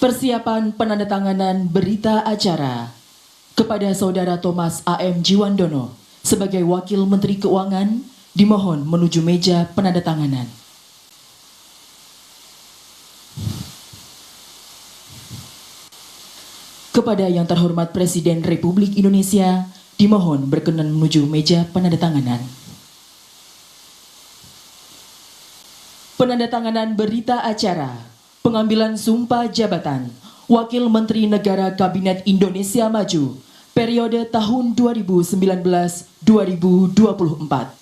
Persiapan penandatanganan berita acara kepada Saudara Thomas A.M. Jiwandono sebagai Wakil Menteri Keuangan dimohon menuju meja penandatanganan. Kepada yang terhormat Presiden Republik Indonesia dimohon berkenan menuju meja penandatanganan. Penandatanganan berita acara pengambilan sumpah jabatan Wakil Menteri Negara Kabinet Indonesia Maju periode tahun 2019-2024.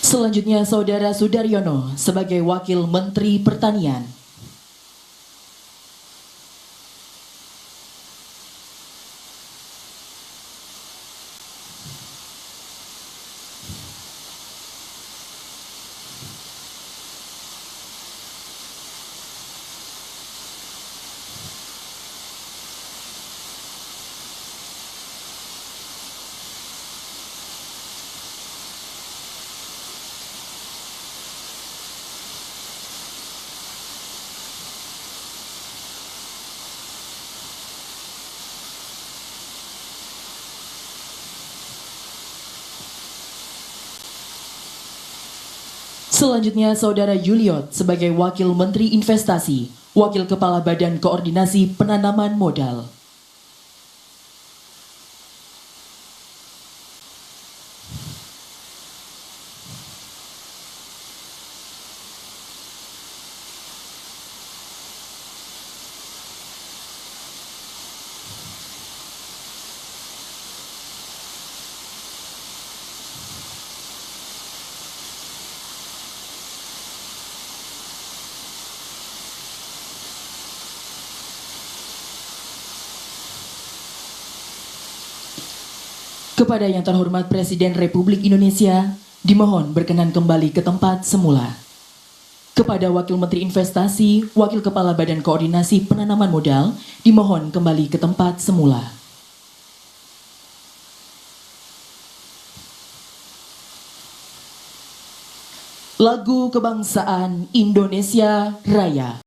Selanjutnya Saudara Sudaryono sebagai Wakil Menteri Pertanian. Selanjutnya Saudara Yuliot sebagai Wakil Menteri Investasi, Wakil Kepala Badan Koordinasi Penanaman Modal. Kepada yang terhormat Presiden Republik Indonesia, dimohon berkenan kembali ke tempat semula. Kepada Wakil Menteri Investasi, Wakil Kepala Badan Koordinasi Penanaman Modal, dimohon kembali ke tempat semula. Lagu Kebangsaan Indonesia Raya.